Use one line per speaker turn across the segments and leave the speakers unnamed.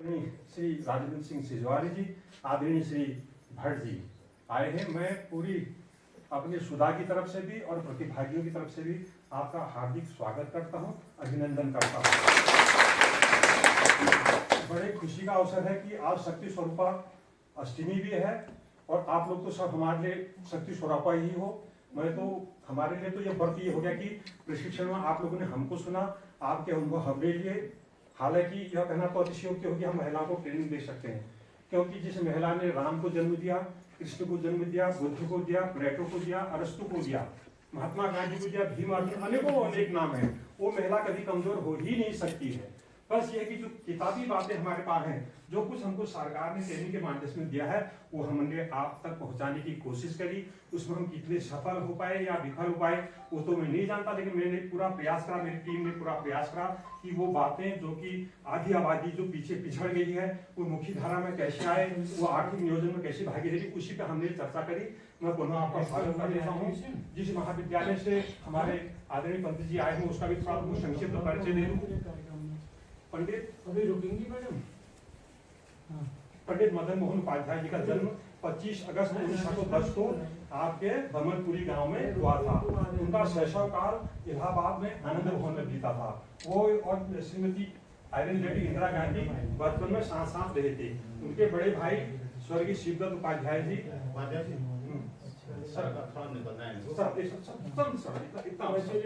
श्री राजेंद्र सिंह सिजवारी जी, आदरणीय श्री भट्ट जी आए हैं। मैं पूरी अपने सुधा की तरफ से भी और प्रतिभागियों की तरफ से भी आपका हार्दिक स्वागत करता हूं, अभिनंदन करता हूं। बड़े खुशी का अवसर है कि आज शक्ति स्वरूपा अष्टमी भी है और आप लोग तो सब हमारे लिए शक्ति स्वरूपा ही हो। मैं तो हमारे लिए तो ये व्रत ये हो गया कि प्रशिक्षण में आप लोगों ने हमको सुना, आपके अनुभव हमने लिए। हालांकि यह कहना तो अतिशयोक्ति होगी हम महिलाओं को ट्रेनिंग दे सकते हैं, क्योंकि जिस महिला ने राम को जन्म दिया, कृष्ण को जन्म दिया, बुद्ध को दिया, प्लेटो को दिया, अरस्तु को दिया, महात्मा गांधी को दिया, भीम अर्जुन, अनेकों अनेक नाम है, वो महिला कभी कमजोर हो ही नहीं सकती है। बस ये कि जो किताबी बातें हमारे पास हैं, जो कुछ हमको सरकार ने ट्रेनिंग के माध्यम से दिया है, वो हमने आप तक पहुंचाने की कोशिश करी। उसमें हम कितने सफल हो पाए या विफल हो पाए वो तो मैं नहीं जानता, लेकिन मैंने पूरा प्रयास करा, मेरी टीम ने पूरा प्रयास करा कि वो बातें जो कि आधी आबादी जो पीछे पिछड़ गई है वो मुख्य धारा में कैसे आए, वो आर्थिक नियोजन में कैसे भागीदारी, उसी पर हमने चर्चा करी। मैं पुनः आपका स्वागत कर देता हूँ। जिस महाविद्यालय से हमारे आदरणीय पंडित जी आए हैं उसका भी थोड़ा संक्षिप्त परिचय दे दूँ। पंडित
अभी रुकेंगी मैडम?
पंडित मदन मोहन उपाध्याय जी का जन्म 25 अगस्त 1910 को आपके बमनपुरी गांव में हुआ था। उनका शैशव काल इलाहाबाद में आनंद भवन में बीता था। वो और श्रीमती आयरन लेडी इंदिरा गांधी बचपन में साथ साथ रहे थे। उनके बड़े भाई स्वर्गीय शिवदत्त उपाध्याय जी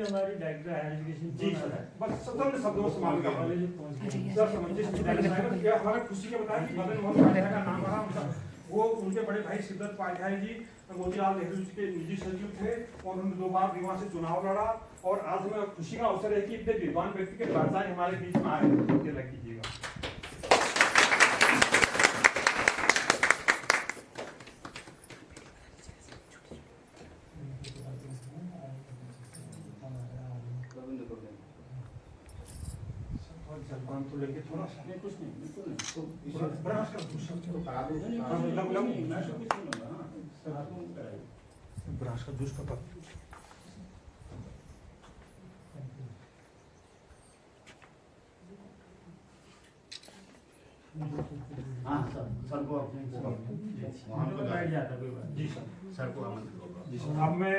हमारी डायरेक्टर एजुकेशन
जी सर, बस सत्तर शब्दों में समाप्त कर हमारा खुशी के बताया कि मदन मोहन उपाध्याय का नाम रहा। वो उनके बड़े भाई सिद्धार्थ उपाध्याय जी मोतीलाल नेहरू जी के निजी सचिव थे और उन्होंने 2 बार रीवा से चुनाव लड़ा। और आज में खुशी का अवसर है कि इतने विद्वान व्यक्ति के वार्ताएं हमारे बीच में आए। लग कीजिएगा। तो लेके थोड़ा सा
नहीं, कुछ नहीं, बिल्कुल नहीं।
तो ब्रश का दूसरा तो करा दो।
नहीं, मैं सब कुछ नहीं लगा। हाँ, सर आप लोग कराइए।
ब्रश का जूस का कप।
हाँ सर को वहाँ पे बैठ जाता कोई बात।
जी सर
को आमंत्रित।
जी सर। अब मैं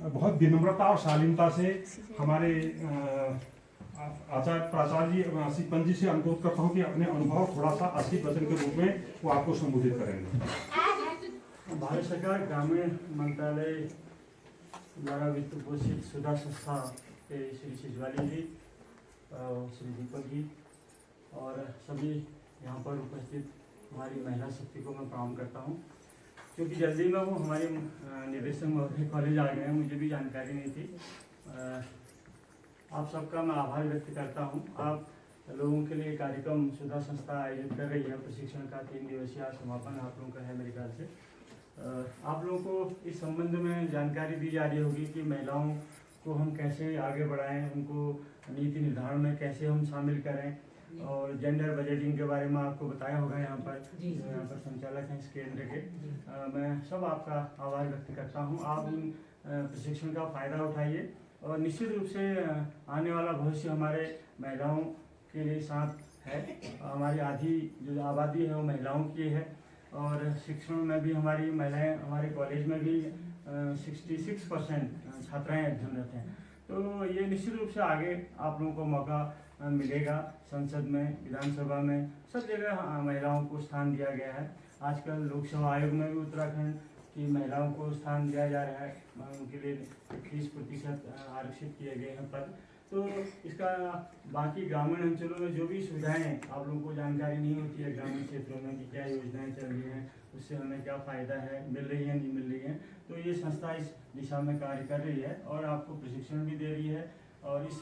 बहुत विनम्रता और शालीनता से हमारे आचार्य प्राचार्य जी श्री पंत जी से अनुरोध करता हूँ कि अपने अनुभव थोड़ा सा 80 वचन के रूप में वो आपको संबोधित करेंगे।
भारत सरकार ग्रामीण मंत्रालय द्वारा वित्त पोषित सुधा संस्था के श्री सिजवाली जी, श्री दीपक जी और सभी यहाँ पर उपस्थित हमारी महिला शक्ति को मैं प्रणाम करता हूँ। क्योंकि जल्दी में वो हमारे निदेशक महोदय कॉलेज आ गए हैं, मुझे भी जानकारी नहीं थी। आप सबका मैं आभार व्यक्त करता हूँ। आप लोगों के लिए कार्यक्रम सुधा संस्था आयोजित कर रही है। प्रशिक्षण का 3 दिवसीय समापन आप लोगों का है मेरे ख्याल से। आप लोगों को इस संबंध में जानकारी दी जा रही होगी कि महिलाओं को हम कैसे आगे बढ़ाएं, उनको नीति निर्धारण में कैसे हम शामिल करें और जेंडर बजटिंग के बारे में आपको बताया होगा। यहाँ पर संचालक हैं इस केंद्र के। मैं सब आपका आभार व्यक्त करता हूँ। आप इन प्रशिक्षण का फायदा उठाइए और निश्चित रूप से आने वाला भविष्य हमारे महिलाओं के लिए साथ है। हमारी आधी जो आबादी है वो महिलाओं की है और शिक्षण में भी हमारी महिलाएं, हमारे कॉलेज में भी 66% छात्राएं अध्ययनरत हैं। तो ये निश्चित रूप से आगे आप लोगों को मौका मिलेगा। संसद में, विधानसभा में, सब जगह महिलाओं को स्थान दिया गया है। आजकल लोकसभा आयोग में भी उत्तराखंड की महिलाओं को स्थान दिया जा रहा है। उनके लिए 30% आरक्षित किए गए हैं पद। तो इसका बाकी ग्रामीण अंचलों में जो भी सुविधाएं आप लोगों को जानकारी नहीं होती है, ग्रामीण क्षेत्रों में कि क्या योजनाएं चल रही हैं, उससे हमें क्या फ़ायदा है, मिल रही है नहीं मिल रही है, तो ये संस्था इस दिशा में कार्य कर रही है और आपको प्रशिक्षण भी दे रही है और इस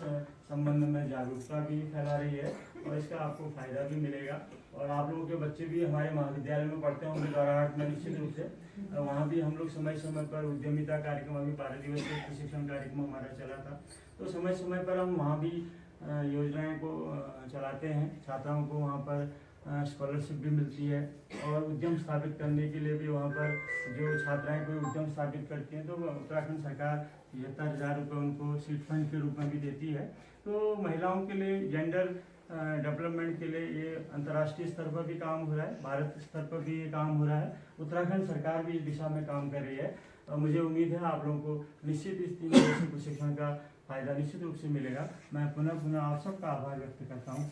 संबंध में जागरूकता भी फैला रही है और इसका आपको फ़ायदा भी मिलेगा। और आप लोगों के बच्चे भी हमारे महाविद्यालय में पढ़ते होंगे दौराहाट में निश्चित रूप से। वहाँ भी हम लोग समय समय पर उद्यमिता कार्यक्रम, अभी 12 दिवसीय प्रशिक्षण कार्यक्रम हमारा चला था, तो समय समय पर हम वहाँ भी योजनाएं को चलाते हैं। छात्राओं को वहाँ पर स्कॉलरशिप भी मिलती है और उद्यम स्थापित करने के लिए भी वहाँ पर जो छात्राएं कोई उद्यम स्थापित करती हैं तो उत्तराखंड सरकार 73,000 रुपये उनको सीड फंड के रूप में भी देती है। तो महिलाओं के लिए जेंडर डेवलपमेंट के लिए ये अंतर्राष्ट्रीय स्तर पर भी काम हो रहा है, भारत स्तर पर भी ये काम हो रहा है। उत्तराखंड सरकार भी इस दिशा में काम कर रही है और मुझे उम्मीद है आप लोगों को निश्चित इस 3 दिवसीय प्रशिक्षण का फायदा निश्चित रूप से मिलेगा। मैं पुनः आप सबका आभार व्यक्त करता हूँ।